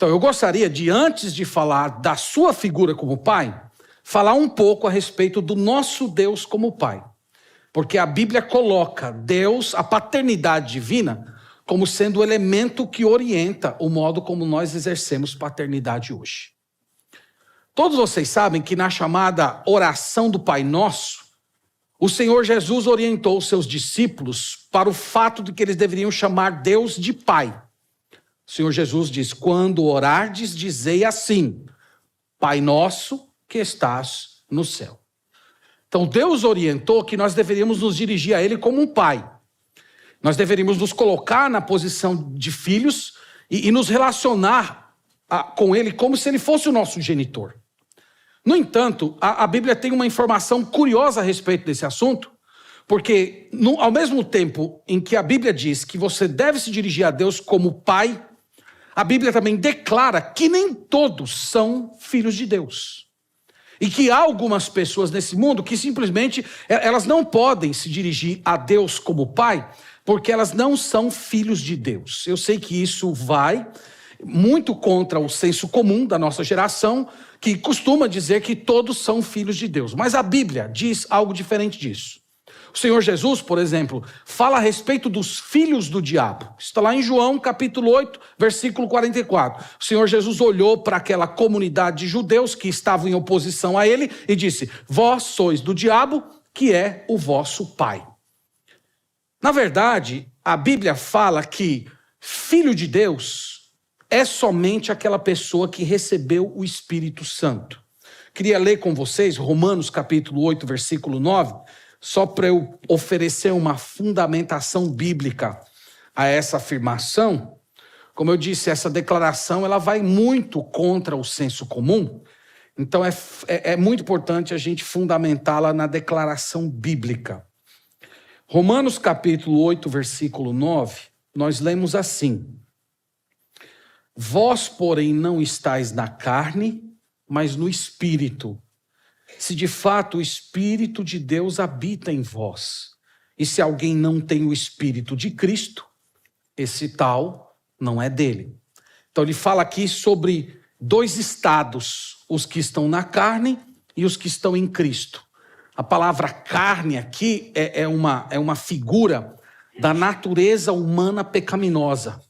Então eu gostaria de, antes de falar da sua figura como pai, falar um pouco a respeito do nosso Deus como pai. Porque a Bíblia coloca Deus, a paternidade divina, como sendo o elemento que orienta o modo como nós exercemos paternidade hoje. Todos vocês sabem que na chamada oração do Pai Nosso, o Senhor Jesus orientou os seus discípulos para o fato de que eles deveriam chamar Deus de Pai. O Senhor Jesus diz: quando orardes, dizei assim: Pai Nosso que estás no céu. Então Deus orientou que nós deveríamos nos dirigir a Ele como um pai. Nós deveríamos nos colocar na posição de filhos e nos relacionar com Ele como se Ele fosse o nosso genitor. No entanto, a Bíblia tem uma informação curiosa a respeito desse assunto, porque ao mesmo tempo em que a Bíblia diz que você deve se dirigir a Deus como pai, a Bíblia também declara que nem todos são filhos de Deus. E que há algumas pessoas nesse mundo que simplesmente elas não podem se dirigir a Deus como pai, porque elas não são filhos de Deus. Eu sei que isso vai muito contra o senso comum da nossa geração, que costuma dizer que todos são filhos de Deus. Mas a Bíblia diz algo diferente disso. O Senhor Jesus, por exemplo, fala a respeito dos filhos do diabo. Está lá em João, capítulo 8, versículo 44. O Senhor Jesus olhou para aquela comunidade de judeus que estavam em oposição a ele e disse: vós sois do diabo, que é o vosso pai. Na verdade, a Bíblia fala que filho de Deus é somente aquela pessoa que recebeu o Espírito Santo. Queria ler com vocês Romanos, capítulo 8, versículo 9, só para eu oferecer uma fundamentação bíblica a essa afirmação. Como eu disse, essa declaração ela vai muito contra o senso comum, então é muito importante a gente fundamentá-la na declaração bíblica. Romanos capítulo 8, versículo 9, nós lemos assim: vós, porém, não estáis na carne, mas no Espírito, se de fato o Espírito de Deus habita em vós. E se alguém não tem o Espírito de Cristo, esse tal não é dele. Então ele fala aqui sobre dois estados, os que estão na carne e os que estão em Cristo. A palavra carne aqui é uma figura da natureza humana pecaminosa.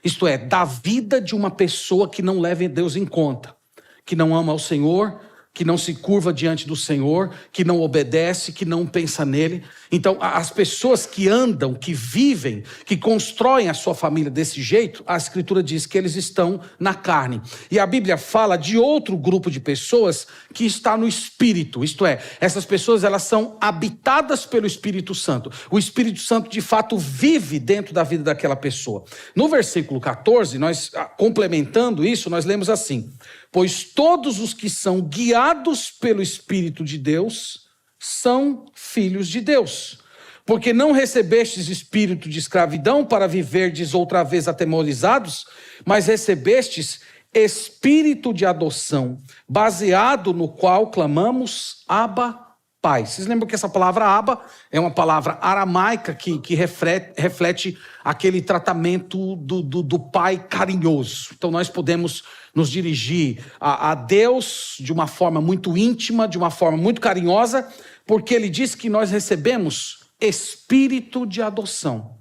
Isto é, da vida de uma pessoa que não leva Deus em conta, que não ama o Senhor, que não se curva diante do Senhor, que não obedece, que não pensa nele. Então, as pessoas que andam, que vivem, que constroem a sua família desse jeito, a Escritura diz que eles estão na carne. E a Bíblia fala de outro grupo de pessoas que está no Espírito. Isto é, essas pessoas elas são habitadas pelo Espírito Santo. O Espírito Santo, de fato, vive dentro da vida daquela pessoa. No versículo 14, nós, complementando isso, nós lemos assim: pois todos os que são guiados pelo Espírito de Deus são filhos de Deus. Porque não recebestes espírito de escravidão para viverdes outra vez atemorizados, mas recebestes espírito de adoção, baseado no qual clamamos Abba, Pai. Vocês lembram que essa palavra Abba é uma palavra aramaica que reflete aquele tratamento do pai carinhoso. Então nós podemos nos dirigir a Deus de uma forma muito íntima, de uma forma muito carinhosa, porque ele diz que nós recebemos espírito de adoção.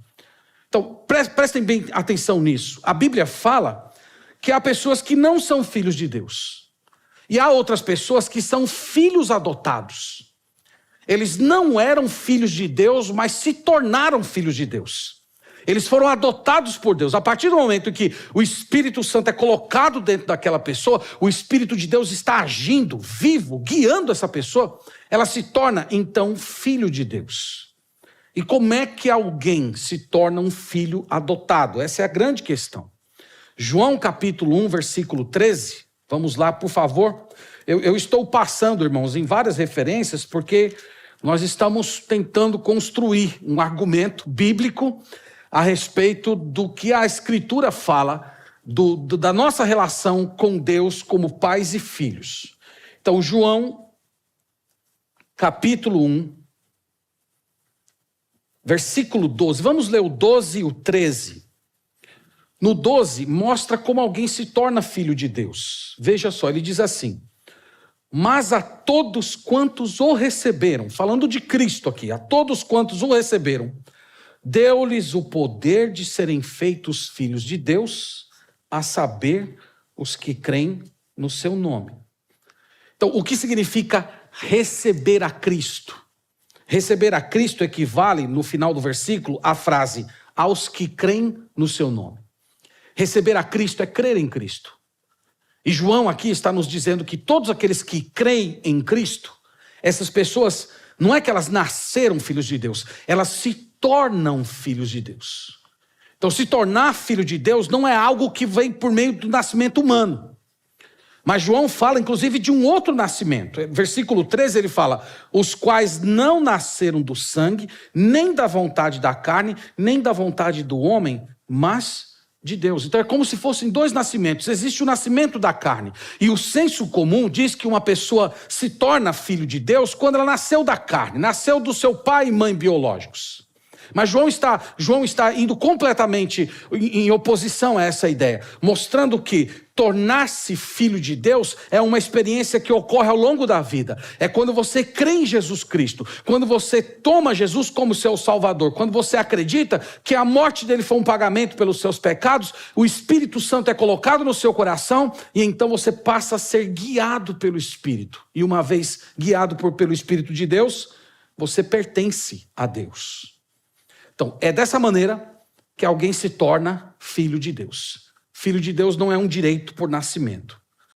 Então prestem bem atenção nisso. A Bíblia fala que há pessoas que não são filhos de Deus. E há outras pessoas que são filhos adotados. Eles não eram filhos de Deus, mas se tornaram filhos de Deus. Eles foram adotados por Deus. A partir do momento em que o Espírito Santo é colocado dentro daquela pessoa, o Espírito de Deus está agindo, vivo, guiando essa pessoa, ela se torna, então, filho de Deus. E como é que alguém se torna um filho adotado? Essa é a grande questão. João capítulo 1, versículo 13. Vamos lá, por favor. Eu estou passando, irmãos, em várias referências, porque nós estamos tentando construir um argumento bíblico a respeito do que a Escritura fala da nossa relação com Deus como pais e filhos. Então, João, capítulo 1, versículo 12. Vamos ler o 12 e o 13. No 12, mostra como alguém se torna filho de Deus. Veja só, ele diz assim: mas a todos quantos o receberam, falando de Cristo aqui, a todos quantos o receberam, deu-lhes o poder de serem feitos filhos de Deus, a saber, os que creem no seu nome. Então, o que significa receber a Cristo? Receber a Cristo equivale, no final do versículo, à frase, aos que creem no seu nome. Receber a Cristo é crer em Cristo. E João aqui está nos dizendo que todos aqueles que creem em Cristo, essas pessoas, não é que elas nasceram filhos de Deus, elas se tornam filhos de Deus. Então, se tornar filho de Deus não é algo que vem por meio do nascimento humano. Mas João fala, inclusive, de um outro nascimento. Versículo 13, ele fala: os quais não nasceram do sangue, nem da vontade da carne, nem da vontade do homem, mas de Deus. Então é como se fossem dois nascimentos. Existe o nascimento da carne. E o senso comum diz que uma pessoa se torna filho de Deus quando ela nasceu da carne, nasceu do seu pai e mãe biológicos. Mas João está indo completamente em oposição a essa ideia, mostrando que tornar-se filho de Deus é uma experiência que ocorre ao longo da vida. É quando você crê em Jesus Cristo, quando você toma Jesus como seu Salvador, quando você acredita que a morte dele foi um pagamento pelos seus pecados, o Espírito Santo é colocado no seu coração e então você passa a ser guiado pelo Espírito. E uma vez guiado pelo Espírito de Deus, você pertence a Deus. Então, é dessa maneira que alguém se torna filho de Deus. Filho de Deus não é um direito por nascimento.